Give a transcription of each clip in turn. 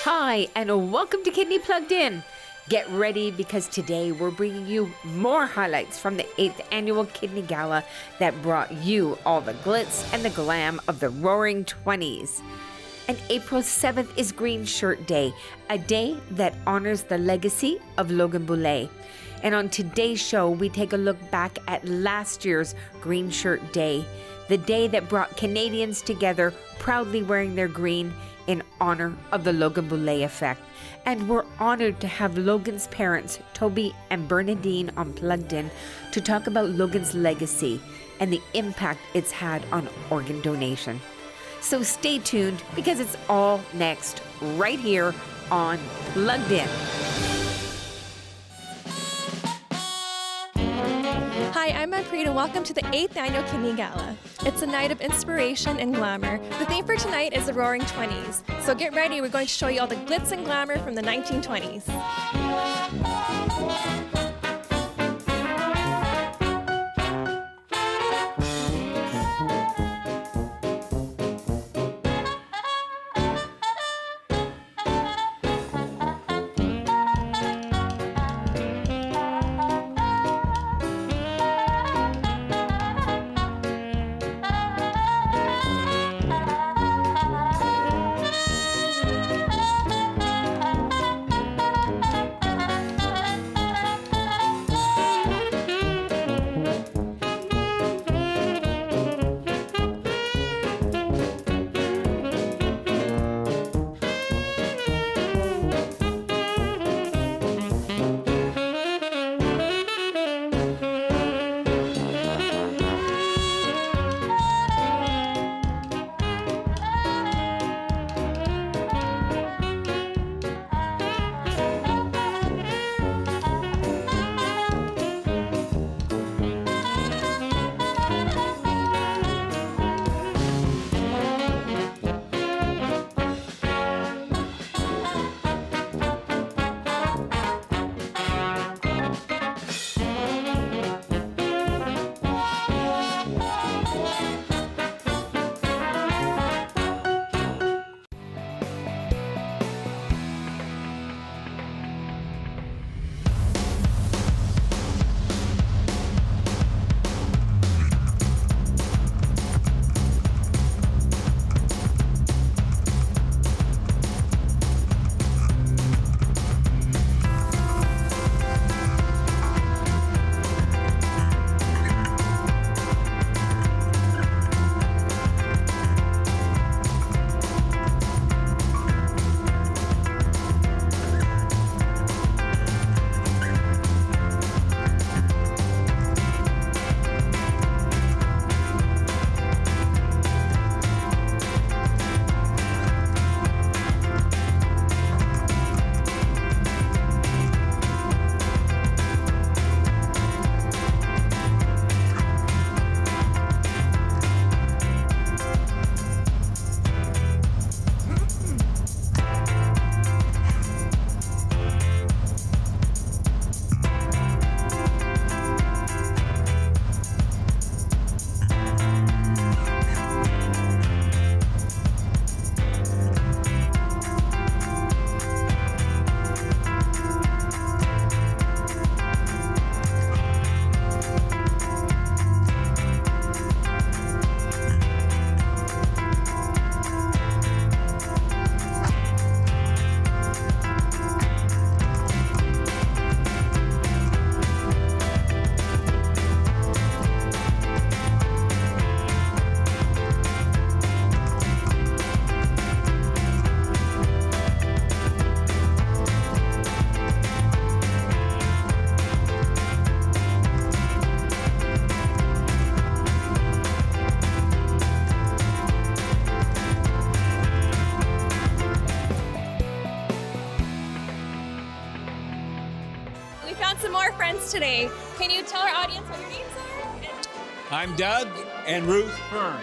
Hi, and welcome to Kidney Plugged In. Get ready because today we're bringing you more highlights from the 8th Annual Kidney Gala that brought you all the glitz and the glam of the Roaring 20s. And April 7th is Green Shirt Day, a day that honors the legacy of Logan Boulet. And on today's show, we take a look back at last year's Green Shirt Day, the day that brought Canadians together proudly wearing their green in honor of the Logan Boulet effect. And we're honored to have Logan's parents, Toby and Bernadine, on Plugged In to talk about Logan's legacy and the impact it's had on organ donation. So stay tuned because it's all next right here on Plugged In. Hi, I'm Manpreet and welcome to the 8th Annual Kidney Gala. It's a night of inspiration and glamour. The theme for tonight is the Roaring 20s. So get ready, we're going to show you all the glitz and glamour from the 1920s. Some more friends today. Can you tell our audience what your names are? I'm Doug and Ruth Byrne.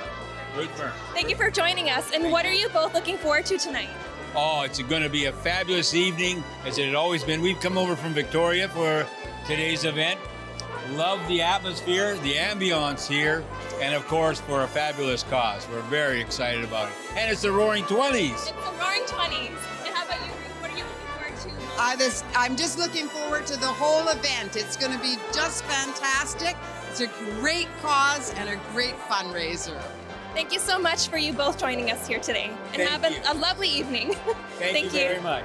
Thank you for joining us. And what are you both looking forward to tonight? Oh, it's going to be a fabulous evening, as it had always been. We've come over from Victoria for today's event. Love the atmosphere, the ambiance here, and of course for a fabulous cause. We're very excited about it. And it's the Roaring 20s. It's the Roaring 20s. And how about you? I'm just looking forward to the whole event. It's going to be just fantastic. It's a great cause and a great fundraiser. Thank you so much for you both joining us here today. And Thank have you. a lovely evening. Thank you very much.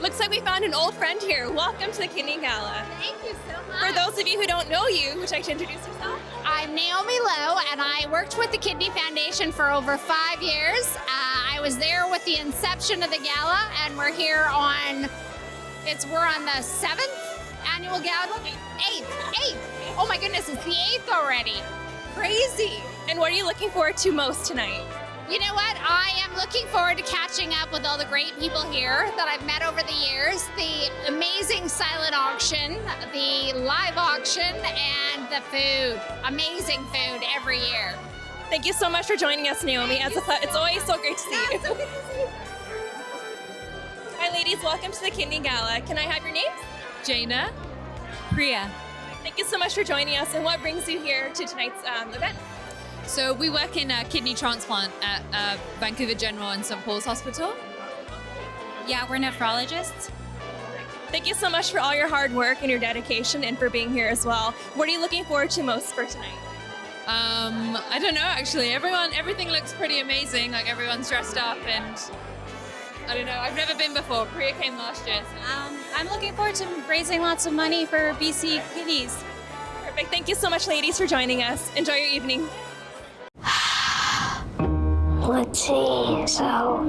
Looks like we found an old friend here. Welcome to the Kidney Gala. Thank you so much. For those of you who don't know you, would you like to introduce yourself? I'm Naomi Lowe, and I worked with the Kidney Foundation for over 5 years. I was there with the inception of the gala, and we're here on, we're on the 7th annual gala? 8th. Oh my goodness, it's the 8th already. Crazy. And what are you looking forward to most tonight? You know what? I am looking forward to catching up with all the great people here that I've met over the years. The amazing silent auction, the live auction, and the food. Amazing food every year. Thank you so much for joining us, Naomi. It's always so great to see you. Hi, ladies. Welcome to the Kidney Gala. Can I have your names? Jaina, Priya. Thank you so much for joining us. And what brings you here to tonight's event? So we work in kidney transplant at Vancouver General and St. Paul's Hospital. Yeah, we're nephrologists. Thank you so much for all your hard work and your dedication and for being here as well. What are you looking forward to most for tonight? I don't know, actually. Everything looks pretty amazing. Like, everyone's dressed up, and I don't know. I've never been before. Priya came last year. So. I'm looking forward to raising lots of money for BC Kidneys. Perfect. Thank you so much, ladies, for joining us. Enjoy your evening. Let's see. So,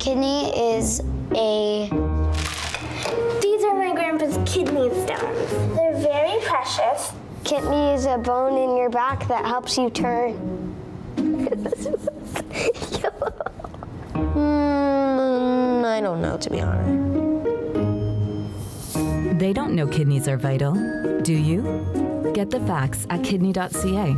kidney is These are my grandpa's kidney stones. They're very precious. Kidney is a bone in your back that helps you turn. I don't know, to be honest. They don't know kidneys are vital, do you? Get the facts at kidney.ca.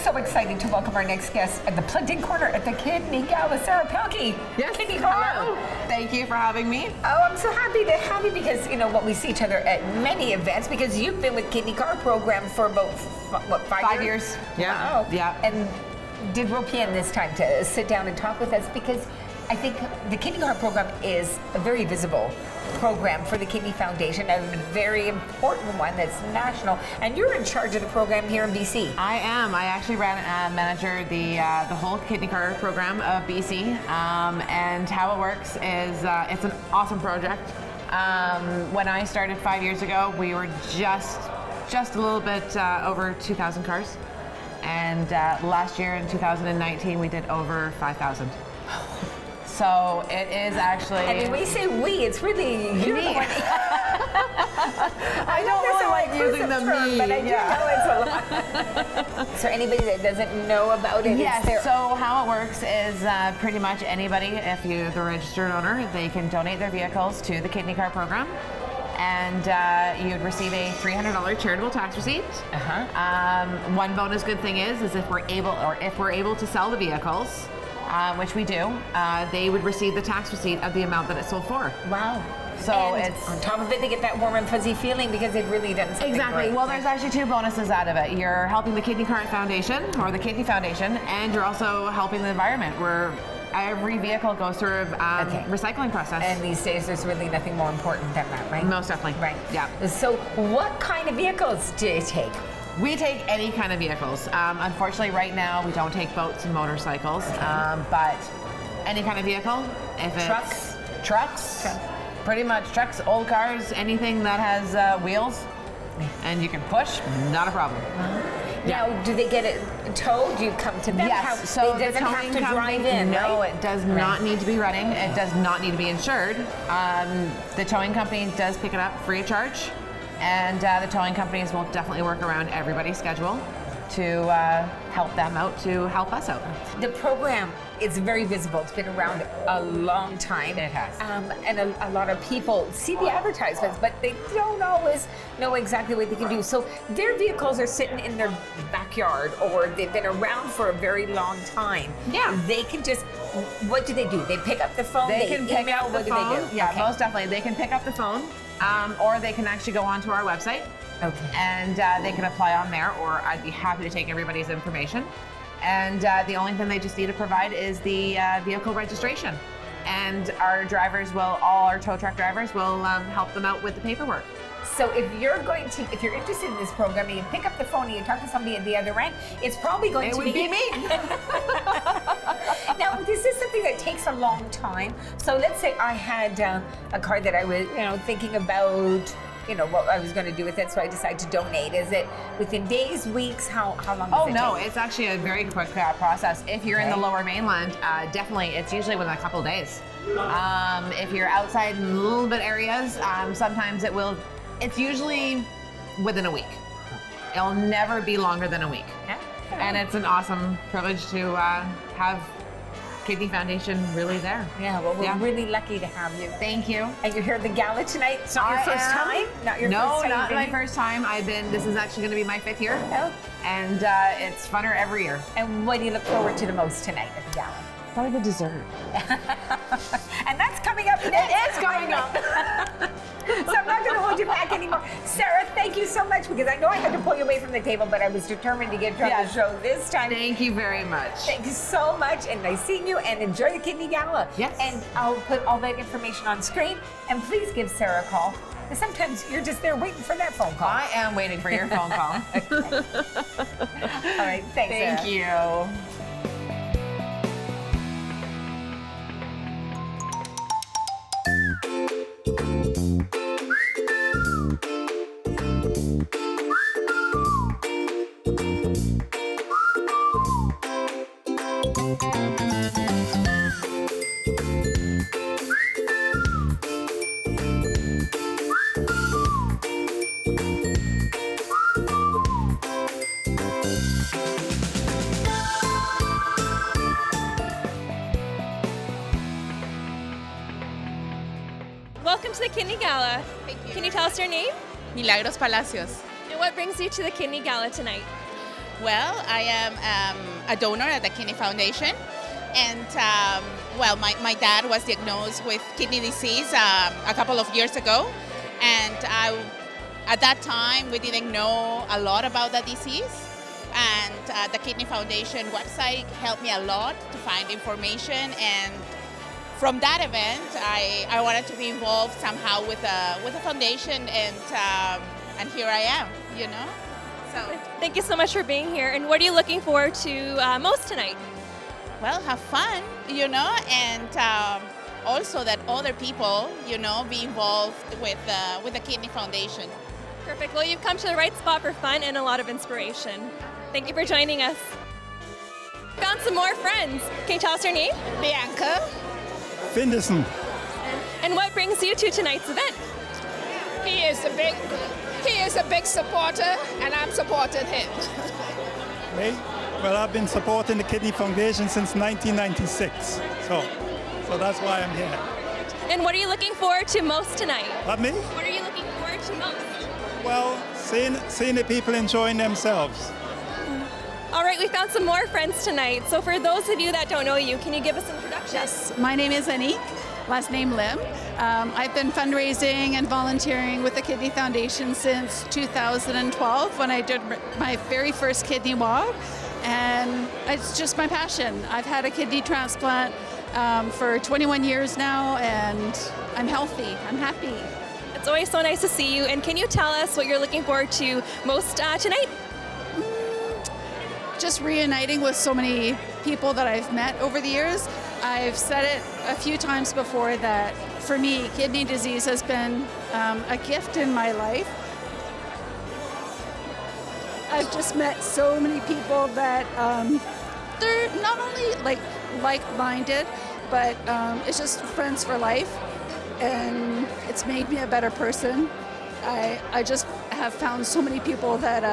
So excited to welcome our next guest at the Plugged In Corner at the Kidney Gala, Sarah Pelkey. Yes. Kidney Hello. Corner. Thank you for having me. Oh, I'm so happy to have you because, you know, what we see each other at many events because you've been with Kidney Car Program for about, what, 5 years? Yeah. Wow. Yeah. And did rope you in this time to sit down and talk with us because I think the Kidney Car Program is a very visible program for the Kidney Foundation, a very important one that's national, and you're in charge of the program here in BC. I am. I actually manager the whole kidney car program of BC, and how it works is it's an awesome project. When I started 5 years ago, we were just a little bit over 2,000 cars, and last year in 2019 we did over 5,000. So it is actually. I mean, when you say we, it's really you. Me. I don't really like using the me. But I do know it's a lot. So anybody that doesn't know about it, yes. It's So how it works is pretty much anybody, if you're the registered owner, they can donate their vehicles to the Kidney Car Program, and you'd receive a $300 charitable tax receipt. One bonus good thing is if we're able to sell the vehicles. Which we do, they would receive the tax receipt of the amount that it sold for. Wow. So and it's on top of it, they get that warm and fuzzy feeling because they've really done something exactly. great. Well, there's actually two bonuses out of it. You're helping the Kidney Car Foundation or the Kidney Foundation, and you're also helping the environment, where every vehicle goes through a recycling process. And these days, there's really nothing more important than that, right? Most definitely. Right. Yeah. So, what kind of vehicles do you take? We take any kind of vehicles. Unfortunately, right now, we don't take boats and motorcycles, but any kind of vehicle. If it's trucks, pretty much trucks, old cars, anything that has wheels and you can push, not a problem. Now, do they get it towed? Do you come to them? Yes. So it doesn't have to drive in, no, right? it does not need to be running. It does not need to be insured. The towing company does pick it up free of charge, and the towing companies will definitely work around everybody's schedule to help them out, to help us out. The program is very visible. It's been around a long time. It has. And a lot of people see the advertisements, but they don't always know exactly what they can do. So their vehicles are sitting in their backyard, or they've been around for a very long time. Yeah. They can just, what do? They pick up the phone? They can pick email? up the what phone. do they do? Yeah, Okay. most definitely. They can pick up the phone, or they can actually go onto our website. Okay. And they can apply on there, or I'd be happy to take everybody's information. And the only thing they just need to provide is the vehicle registration. And our drivers will, all our tow truck drivers will help them out with the paperwork. So if you're interested in this program and you pick up the phone and you talk to somebody at the other end, it's probably going to be me. Now, this is something that takes a long time. So let's say I had a car that I was, thinking about, what I was going to do with it, so I decided to donate. Is it within days, weeks? How long does it take? Oh, no, it's actually a very quick process. If you're in the lower mainland, definitely, it's usually within a couple of days. If you're outside in a little bit areas, sometimes it's usually within a week. It'll never be longer than a week. Yeah. And it's an awesome privilege to have Kidney Foundation really there. Yeah, well, we're really lucky to have you. Thank you. And you're here at the gala tonight. It's not your first time? Not your No, first time? not my first time. This is actually going to be my 5th year. Oh. And it's funner every year. And what do you look forward to the most tonight at the gala? Probably the dessert. And that's coming up next. It is coming up. So I'm not going to hold you back anymore. Sarah, thank you so much, because I know I had to pull you away from the table, but I was determined to get you on the show this time. Thank you very much. Thank you so much, and nice seeing you, and enjoy the Kidney Gala. Yes. And I'll put all that information on screen, and please give Sarah a call, because sometimes you're just there waiting for that phone call. I am waiting for your phone call. All right, thanks, Sarah. Thank you. Welcome to the Kidney Gala. Can you tell us your name? Milagros Palacios. And what brings you to the Kidney Gala tonight? Well, I am a donor at the Kidney Foundation, and my dad was diagnosed with kidney disease a couple of years ago, and at that time we didn't know a lot about the disease, and the Kidney Foundation website helped me a lot to find information, and from that event I wanted to be involved somehow with a foundation, and here I am, So Thank you so much for being here. And what are you looking forward to most tonight? Well, have fun, and also that other people, be involved with the Kidney Foundation. Perfect. Well, you've come to the right spot for fun and a lot of inspiration. Thank you for joining us. Found some more friends. Can you tell us your name? Bianca. Finderson. And what brings you to tonight's event? He is a big supporter, and I'm supporting him. Me? Well, I've been supporting the Kidney Foundation since 1996, so that's why I'm here. And what are you looking forward to most tonight? What, me? What are you looking forward to most? Well, seeing the people enjoying themselves. All right, we found some more friends tonight. So for those of you that don't know you, can you give us an introduction? Yes, my name is Anique, last name Lim. I've been fundraising and volunteering with the Kidney Foundation since 2012 when I did my very first kidney walk, and it's just my passion. I've had a kidney transplant for 21 years now, and I'm healthy, I'm happy. It's always so nice to see you, and can you tell us what you're looking forward to most tonight? Just reuniting with so many people that I've met over the years. I've said it a few times before that for me, kidney disease has been a gift in my life. I've just met so many people that they're not only like-minded, but it's just friends for life, and it's made me a better person. I just have found so many people that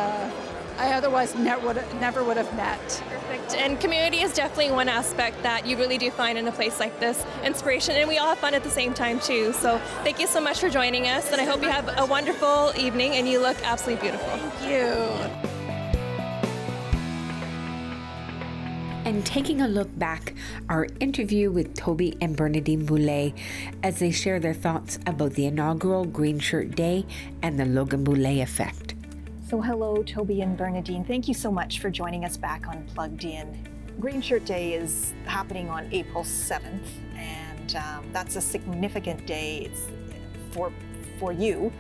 I otherwise never would have met. Perfect. And community is definitely one aspect that you really do find in a place like this. Inspiration, and we all have fun at the same time too. So thank you so much for joining us, and I hope you have a wonderful evening and you look absolutely beautiful. Thank you. And taking a look back, our interview with Toby and Bernadine Boulet as they share their thoughts about the inaugural Green Shirt Day and the Logan Boulet effect. So hello, Toby and Bernadine. Thank you so much for joining us back on Plugged In. Green Shirt Day is happening on April 7th, and that's a significant day for you.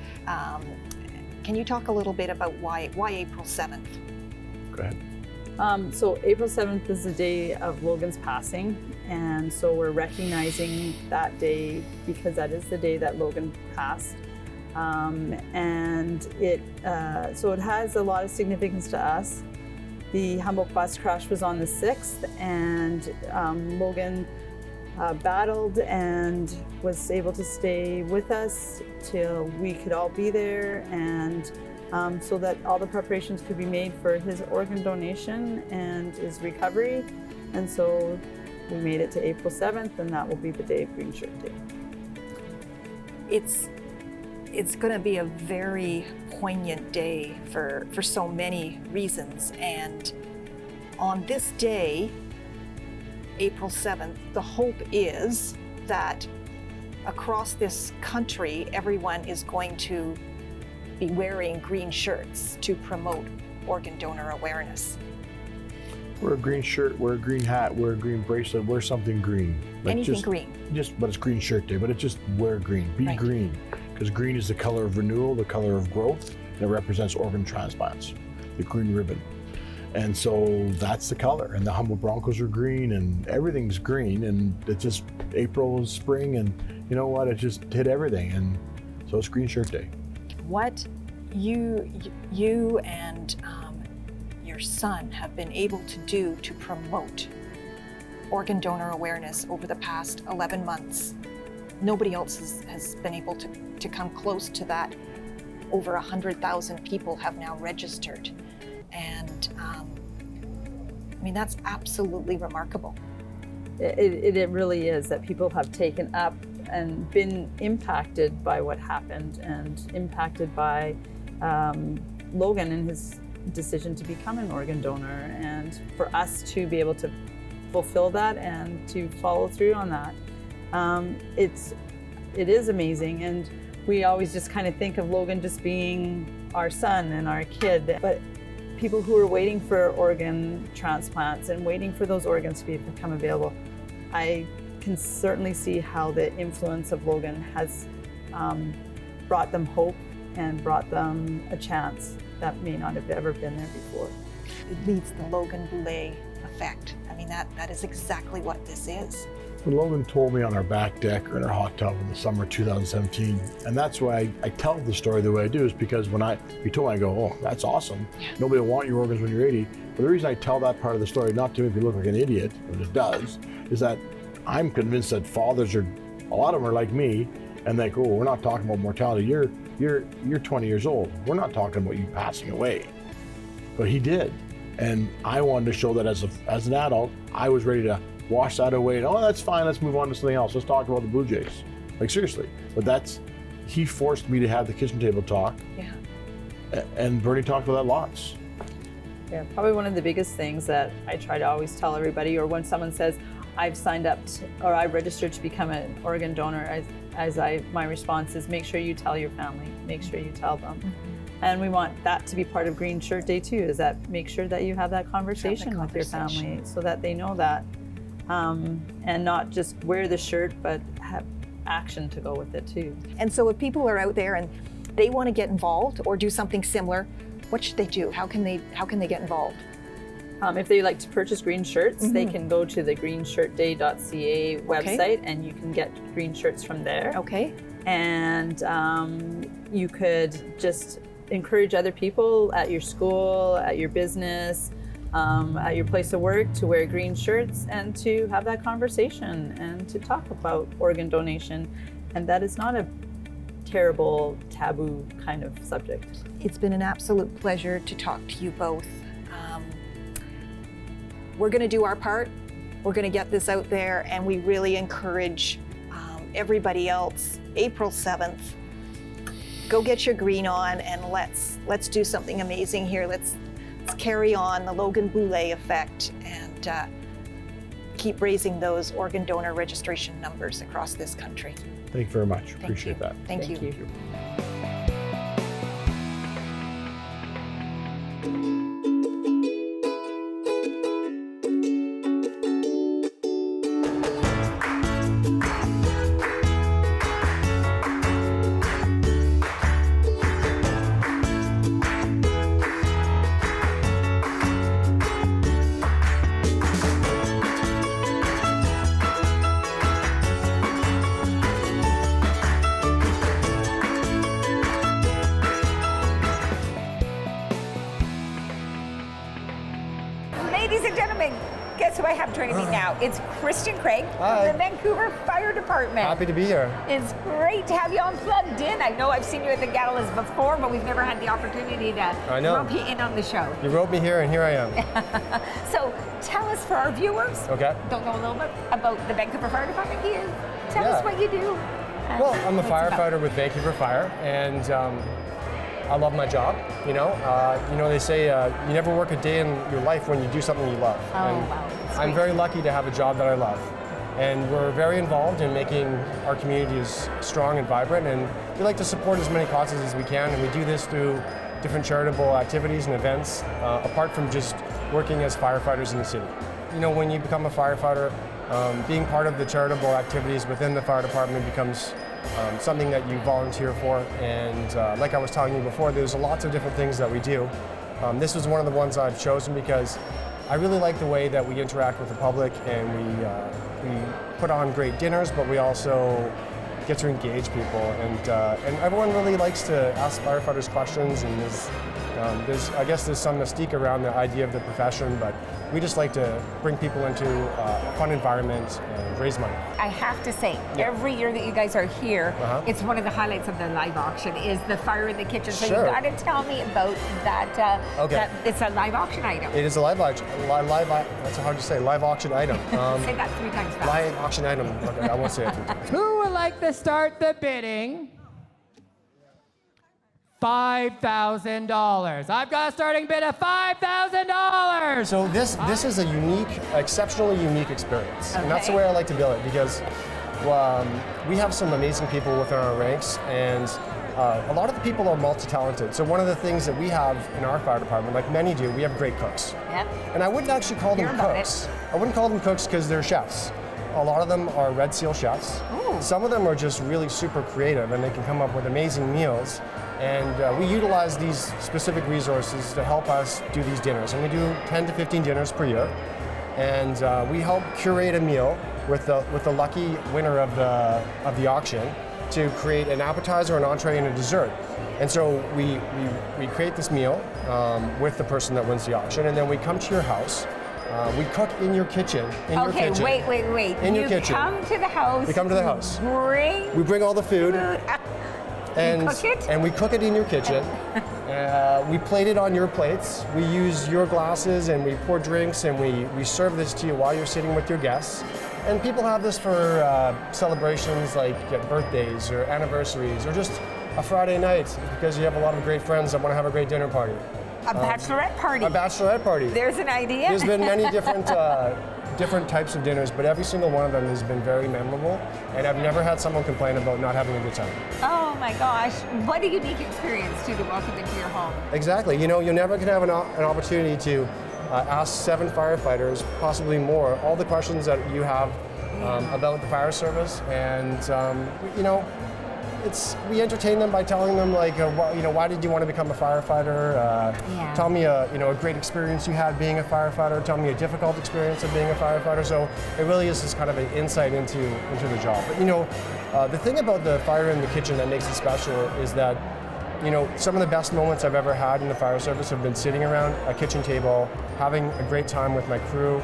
Can you talk a little bit about why April 7th? Go ahead. So April 7th is the day of Logan's passing, and so we're recognizing that day because that is the day that Logan passed. And it has a lot of significance to us. The Humboldt bus crash was on the 6th, and Logan battled and was able to stay with us till we could all be there, and so that all the preparations could be made for his organ donation and his recovery. And so we made it to April 7th, and that will be the day of Green Shirt Day. It's going to be a very poignant day for so many reasons. And on this day, April 7th, the hope is that across this country, everyone is going to be wearing green shirts to promote organ donor awareness. Wear a green shirt, wear a green hat, wear a green bracelet, wear something green. Anything green. But it's Green Shirt Day, but it's just wear green, be green. Because green is the color of renewal, the color of growth, and it represents organ transplants, the green ribbon. And so that's the color, and the Humboldt Broncos are green, and everything's green, and it's just April is spring, and you know what, it just hit everything, and so it's Green Shirt Day. What you and your son have been able to do to promote organ donor awareness over the past 11 months, nobody else has been able to come close to that. Over 100,000 people have now registered. And I mean, that's absolutely remarkable. It really is that people have taken up and been impacted by what happened, and impacted by Logan and his decision to become an organ donor, and for us to be able to fulfill that and to follow through on that. It is amazing, and we always just kind of think of Logan just being our son and our kid, but people who are waiting for organ transplants and waiting for those organs to become available, I can certainly see how the influence of Logan has brought them hope and brought them a chance that may not have ever been there before. It leads the Logan Boulet effect. I mean, that is exactly what this is. When Logan told me on our back deck or in our hot tub in the summer of 2017, and that's why I tell the story the way I do, is because when he told me, I go, oh, that's awesome. Yeah. Nobody will want your organs when you're 80. But the reason I tell that part of the story, not to make me look like an idiot, but it does, is that I'm convinced that fathers a lot of them are like me, and they go, oh, we're not talking about mortality. You're 20 years old. We're not talking about you passing away. But he did. And I wanted to show that as an adult, I was ready to wash that away and, oh, that's fine, let's move on to something else. Let's talk about the Blue Jays. Like, seriously. But he forced me to have the kitchen table talk. Yeah. And Bernie talked about that lots. Yeah, probably one of the biggest things that I try to always tell everybody, or when someone says, I've signed up or I registered to become an organ donor, my response is, make sure you tell your family, make sure you tell them. Mm-hmm. And we want that to be part of Green Shirt Day too, is that make sure that you have that conversation with your family so that they know that. And not just wear the shirt, but have action to go with it too. And so if people are out there and they want to get involved or do something similar, what should they do? How can they get involved? If they like to purchase green shirts, they can go to the greenshirtday.ca website, and you can get green shirts from there. Okay. And you could just encourage other people at your school, at your business, at your place of work to wear green shirts and to have that conversation and to talk about organ donation. And that is not a terrible, taboo kind of subject. It's been an absolute pleasure to talk to you both. We're going to do our part. We're going to get this out there, and we really encourage everybody else. April 7th, go get your green on, and let's do something amazing here. Let's carry on the Logan Boulet effect and keep raising those organ donor registration numbers across this country. Thank you very much. Appreciate that. Thank you. Ladies and gentlemen, guess who I have joining me now? It's Christian Craig Hi. from the Vancouver Fire Department. Happy to be here. It's great to have you on Plugged In. I know I've seen you at the galas before, but we've never had the opportunity to rope you in on the show. You wrote me here, and here I am. So tell us, for our viewers, Okay. don't know a little bit about the Vancouver Fire Department here. Tell us what you do. Well, I'm a what's it firefighter about. with Vancouver Fire, and I love my job. You know, they say you never work a day in your life when you do something you love. Oh, and wow. I'm very lucky to have a job that I love. And we're very involved in making our communities strong and vibrant, and we like to support as many causes as we can, and we do this through different charitable activities and events, apart from just working as firefighters in the city. You know, when you become a firefighter, being part of the charitable activities within the fire department becomes something that you volunteer for, and like I was telling you before, there's lots of different things that we do. This was one of the ones I've chosen because I really like the way that we interact with the public, and we put on great dinners, but we also get to engage people, and everyone really likes to ask firefighters questions, and I guess there's some mystique around the idea of the profession, but we just like to bring people into a fun environment and raise money. I have to say, every year that you guys are here, it's one of the highlights of the live auction is the fire in the kitchen. So Sure. you got to tell me about that. Okay. That it's a live auction item. It is a that's hard to say, live auction item. Say that 3 times fast. Live auction item. Okay, I won't say it 3 times. Who would like to start the bidding? $5,000. I've got a starting bid of $5,000. So this is a unique, exceptionally unique experience, and that's the way I like to build it, because we have some amazing people within our ranks, and a lot of the people are multi-talented. So one of the things that we have in our fire department, like many do, we have great cooks. Yep. And I wouldn't actually call them cooks. I wouldn't call them cooks because they're chefs. A lot of them are Red Seal chefs. Ooh. Some of them are just really super creative, and they can come up with amazing meals. And we utilize these specific resources to help us do these dinners. And we do 10 to 15 dinners per year. And we help curate a meal with the lucky winner of the auction to create an appetizer, an entree, and a dessert. And so we create this meal with the person that wins the auction, and then we come to your house. We cook in your kitchen. Okay, wait. In your kitchen. Come to the house. We come to the house. We bring all the food. And, cook it? And we cook it in your kitchen. We plate it on your plates. We use your glasses, and we pour drinks, and we serve this to you while you're sitting with your guests. And people have this for celebrations like birthdays or anniversaries, or just a Friday night because you have a lot of great friends that want to have a great dinner party. A bachelorette party. A bachelorette party. There's an idea. There's been many different types of dinners, but every single one of them has been very memorable, and I've never had someone complain about not having a good time. Oh my gosh, what a unique experience to welcome into your home. Exactly. You know, you're never going to have an opportunity to ask 7 firefighters, possibly more, all the questions that you have about the fire service, and you know, we entertain them by telling them, like, why did you want to become a firefighter? Tell me a great experience you had being a firefighter. Tell me a difficult experience of being a firefighter. So it really is just kind of an insight into the job. But you know, the thing about the fire in the kitchen that makes it special is that you know, some of the best moments I've ever had in the fire service have been sitting around a kitchen table, having a great time with my crew,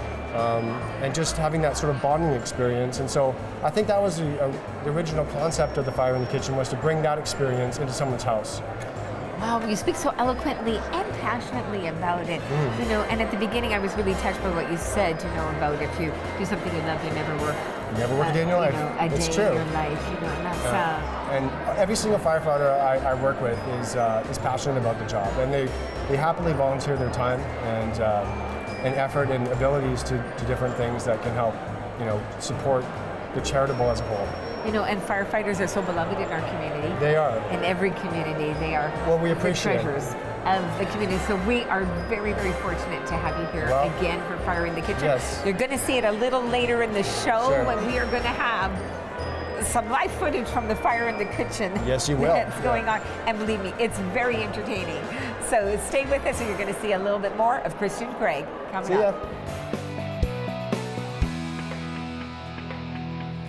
and just having that sort of bonding experience. And so I think that was the original concept of the Fire in the Kitchen, was to bring that experience into someone's house. Wow, you speak so eloquently and passionately about it. You know, and at the beginning I was really touched by what you said, you know, about if you do something you love, you never work. You never work a day in your life. Know, a it's day true. in your life, you know, and that's and every single firefighter I work with is passionate about the job, and they happily volunteer their time and effort and abilities to different things that can help, you know, support the charitable as a whole. You know, and firefighters are so beloved in our community. They are. In every community, they are we appreciate the treasures of the community. So we are very, very fortunate to have you here again for Fire in the Kitchen. Yes. You're going to see it a little later in the show Sure. when we are going to have some live footage from the Fire in the Kitchen. Yes, you will. That's going on. And believe me, it's very entertaining. So stay with us and you're going to see a little bit more of Christian Craig coming See ya. up.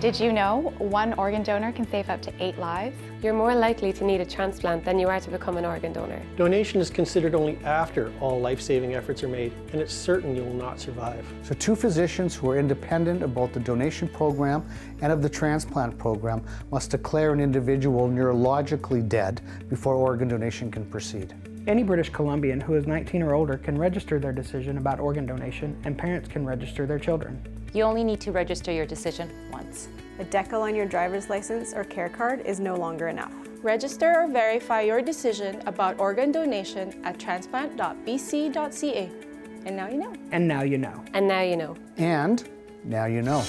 Did you know one organ donor can save up to 8 lives? You're more likely to need a transplant than you are to become an organ donor. Donation is considered only after all life-saving efforts are made, and it's certain you will not survive. So 2 physicians who are independent of both the donation program and of the transplant program must declare an individual neurologically dead before organ donation can proceed. Any British Columbian who is 19 or older can register their decision about organ donation, and parents can register their children. You only need to register your decision once. A decal on your driver's license or care card is no longer enough. Register or verify your decision about organ donation at transplant.bc.ca. And now you know. And now you know. And now you know. And now you know.